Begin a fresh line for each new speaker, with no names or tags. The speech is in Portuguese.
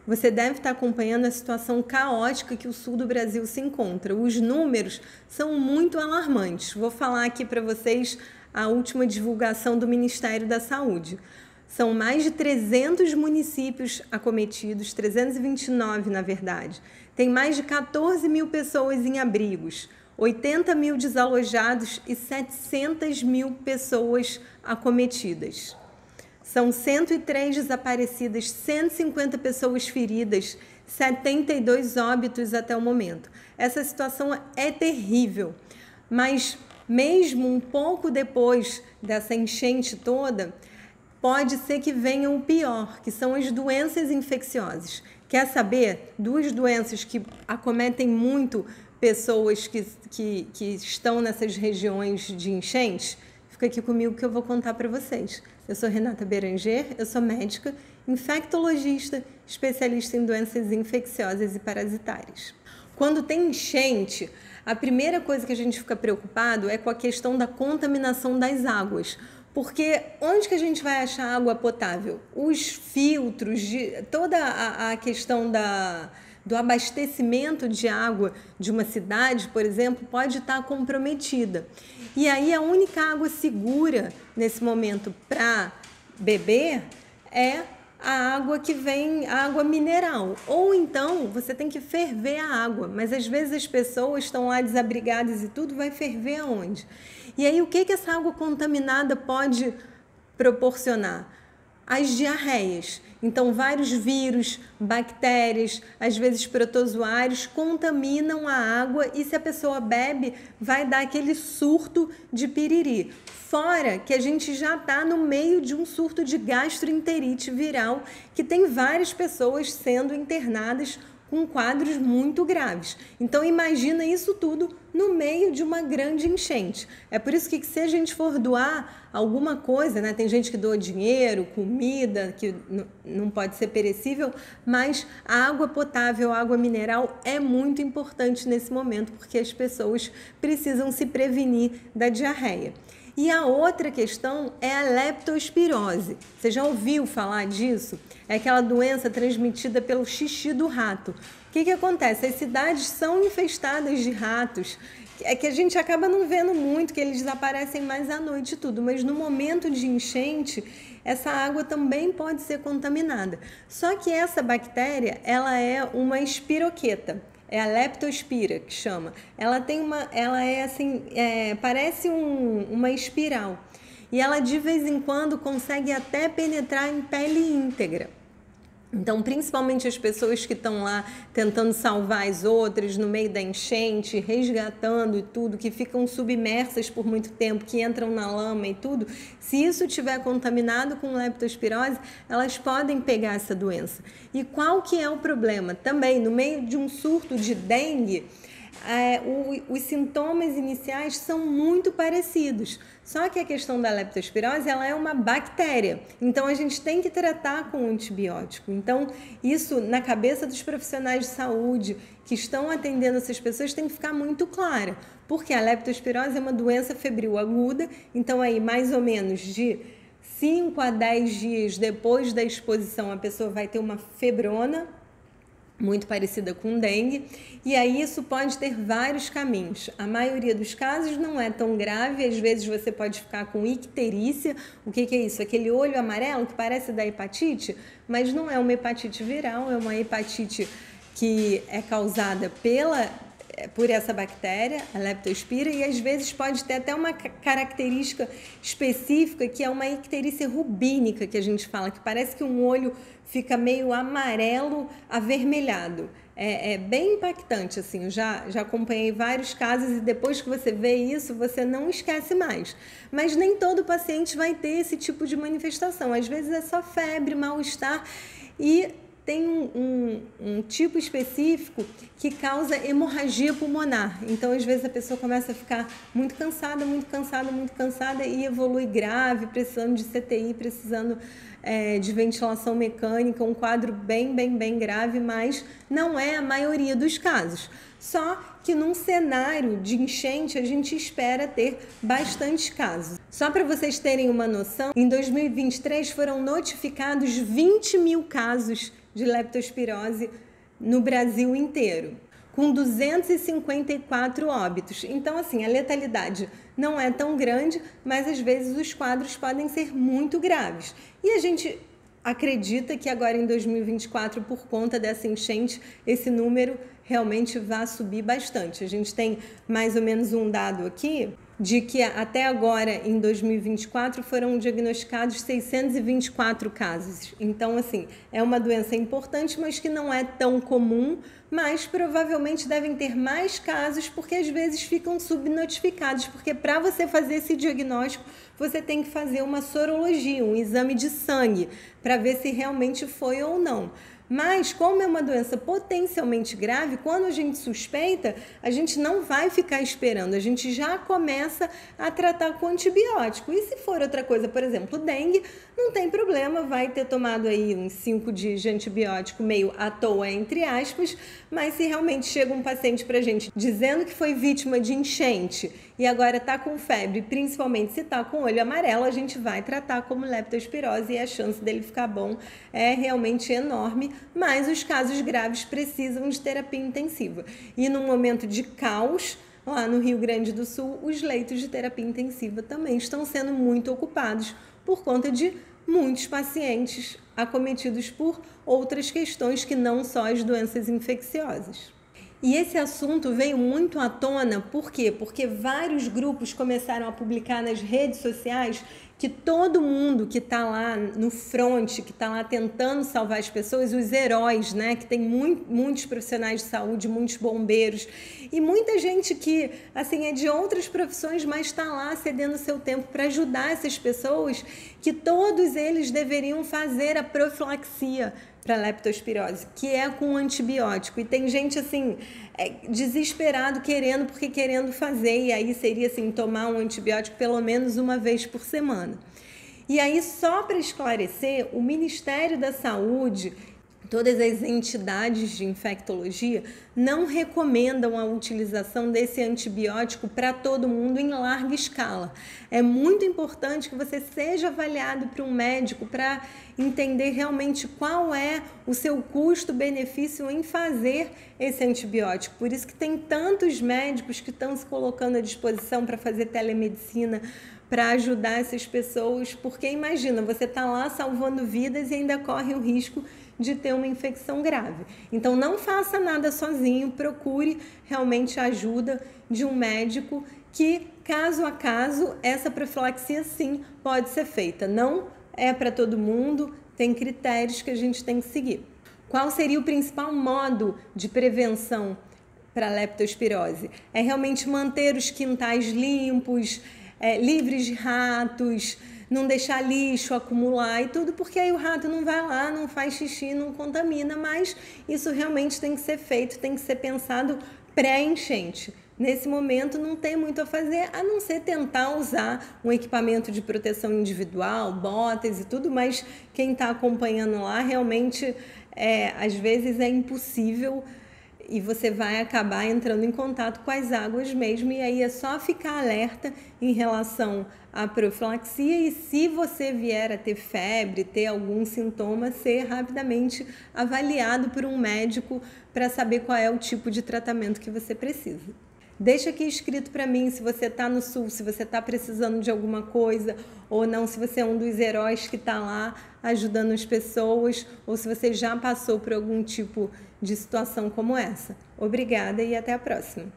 você deve estar acompanhando a situação caótica que o sul do Brasil se encontra. Os números são muito alarmantes. Vou falar aqui para vocês a última divulgação do Ministério da Saúde. São mais de 300 municípios acometidos, 329 na verdade. Tem mais de 14 mil pessoas em abrigos, 80 mil desalojados e 700 mil pessoas acometidas. São 103 desaparecidas, 150 pessoas feridas, 72 óbitos até o momento. Essa situação é terrível, mas mesmo um pouco depois dessa enchente toda, pode ser que venha o pior, que são as doenças infecciosas. Quer saber? Duas doenças que acometem muito pessoas que estão nessas regiões de enchentes? Fica aqui comigo que eu vou contar para vocês. Eu sou Renata Beranger, eu sou médica, infectologista, especialista em doenças infecciosas e parasitárias. Quando tem enchente, a primeira coisa que a gente fica preocupado é com a questão da contaminação das águas. Porque onde que a gente vai achar água potável? Os filtros, toda a questão do abastecimento de água de uma cidade, por exemplo, pode estar comprometida. E aí a única água segura nesse momento para beber é a água que vem, a água mineral. Ou então você tem que ferver a água, mas às vezes as pessoas estão lá desabrigadas e tudo, vai ferver aonde? E aí o que essa água contaminada pode proporcionar? As diarreias. Então, vários vírus, bactérias, às vezes protozoários, contaminam a água e se a pessoa bebe, vai dar aquele surto de piriri. Fora que a gente já está no meio de um surto de gastroenterite viral, que tem várias pessoas sendo internadas com quadros muito graves. Então, imagina isso tudo no meio de uma grande enchente. É por isso que se a gente for doar alguma coisa, né? Tem gente que doa dinheiro, comida, que não pode ser perecível, mas a água potável, a água mineral é muito importante nesse momento, porque as pessoas precisam se prevenir da diarreia. E a outra questão é a leptospirose. Você já ouviu falar disso? É aquela doença transmitida pelo xixi do rato. O que acontece? As cidades são infestadas de ratos. É que a gente acaba não vendo muito, que eles desaparecem mais à noite e tudo. Mas no momento de enchente, essa água também pode ser contaminada. Só que essa bactéria, ela é uma espiroqueta. É a leptospira que chama. Ela é assim, parece uma espiral. E ela de vez em quando consegue até penetrar em pele íntegra. Então, principalmente as pessoas que estão lá tentando salvar as outras no meio da enchente, resgatando e tudo, que ficam submersas por muito tempo, que entram na lama e tudo, se isso estiver contaminado com leptospirose, elas podem pegar essa doença. E qual que é o problema? Também, no meio de um surto de dengue, os sintomas iniciais são muito parecidos. Só que a questão da leptospirose, ela é uma bactéria. Então, a gente tem que tratar com antibiótico. Então, isso na cabeça dos profissionais de saúde que estão atendendo essas pessoas tem que ficar muito clara. Porque a leptospirose é uma doença febril aguda. Então, aí, mais ou menos de 5 a 10 dias depois da exposição, a pessoa vai ter uma febrona, muito parecida com dengue, e aí isso pode ter vários caminhos. A maioria dos casos não é tão grave, às vezes você pode ficar com icterícia. O que é isso? Aquele olho amarelo que parece da hepatite, mas não é uma hepatite viral, é uma hepatite que é causada por essa bactéria, a leptospira, e às vezes pode ter até uma característica específica, que é uma icterícia rubínica, que a gente fala, que parece que um olho fica meio amarelo avermelhado. É bem impactante, assim, eu já acompanhei vários casos e depois que você vê isso, você não esquece mais. Mas nem todo paciente vai ter esse tipo de manifestação, às vezes é só febre, mal-estar e tem um tipo específico que causa hemorragia pulmonar. Então, às vezes, a pessoa começa a ficar muito cansada e evolui grave, precisando de CTI, precisando de ventilação mecânica, um quadro bem grave, mas não é a maioria dos casos. Só que num cenário de enchente, a gente espera ter bastantes casos. Só para vocês terem uma noção, em 2023 foram notificados 20 mil casos de leptospirose no Brasil inteiro, com 254 óbitos. Então, assim, a letalidade não é tão grande, mas às vezes os quadros podem ser muito graves. E a gente acredita que agora em 2024, por conta dessa enchente, esse número realmente vai subir bastante. A gente tem mais ou menos um dado aqui de que até agora, em 2024, foram diagnosticados 624 casos. Então, assim, é uma doença importante, mas que não é tão comum, mas provavelmente devem ter mais casos, porque às vezes ficam subnotificados, porque para você fazer esse diagnóstico, você tem que fazer uma sorologia, um exame de sangue, para ver se realmente foi ou não. Mas, como é uma doença potencialmente grave, quando a gente suspeita, a gente não vai ficar esperando, a gente já começa a tratar com antibiótico. E se for outra coisa, por exemplo, dengue, não tem problema, vai ter tomado aí uns 5 dias de antibiótico meio à toa, entre aspas, mas se realmente chega um paciente pra gente dizendo que foi vítima de enchente e agora está com febre, principalmente se está com olho amarelo, a gente vai tratar como leptospirose e a chance dele ficar bom é realmente enorme, mas os casos graves precisam de terapia intensiva. E no momento de caos, lá no Rio Grande do Sul, os leitos de terapia intensiva também estão sendo muito ocupados por conta de muitos pacientes acometidos por outras questões que não só as doenças infecciosas. E esse assunto veio muito à tona, por quê? Porque vários grupos começaram a publicar nas redes sociais que todo mundo que está lá no front, que está lá tentando salvar as pessoas, os heróis, né? Que tem muitos profissionais de saúde, muitos bombeiros e muita gente que, assim, é de outras profissões, mas está lá cedendo seu tempo para ajudar essas pessoas, que todos eles deveriam fazer a profilaxia para leptospirose, que é com antibiótico. E tem gente, assim, desesperado querendo fazer, e aí seria, assim, tomar um antibiótico pelo menos uma vez por semana. E aí, só para esclarecer, o Ministério da Saúde, todas as entidades de infectologia não recomendam a utilização desse antibiótico para todo mundo em larga escala. É muito importante que você seja avaliado por um médico para entender realmente qual é o seu custo-benefício em fazer esse antibiótico. Por isso que tem tantos médicos que estão se colocando à disposição para fazer telemedicina, para ajudar essas pessoas, porque imagina, você está lá salvando vidas e ainda corre o risco de ter uma infecção grave. Então, não faça nada sozinho, procure realmente a ajuda de um médico que, caso a caso, essa profilaxia sim pode ser feita. Não é para todo mundo, tem critérios que a gente tem que seguir. Qual seria o principal modo de prevenção para a leptospirose? É realmente manter os quintais limpos, livres de ratos, não deixar lixo acumular e tudo, porque aí o rato não vai lá, não faz xixi, não contamina, mas isso realmente tem que ser feito, tem que ser pensado pré-enchente. Nesse momento não tem muito a fazer, a não ser tentar usar um equipamento de proteção individual, botas e tudo, mas quem está acompanhando lá realmente, às vezes é impossível e você vai acabar entrando em contato com as águas mesmo, e aí é só ficar alerta em relação à profilaxia e se você vier a ter febre, ter algum sintoma, ser rapidamente avaliado por um médico para saber qual é o tipo de tratamento que você precisa. Deixa aqui escrito para mim se você está no sul, se você está precisando de alguma coisa ou não, se você é um dos heróis que está lá ajudando as pessoas ou se você já passou por algum tipo de situação como essa. Obrigada e até a próxima.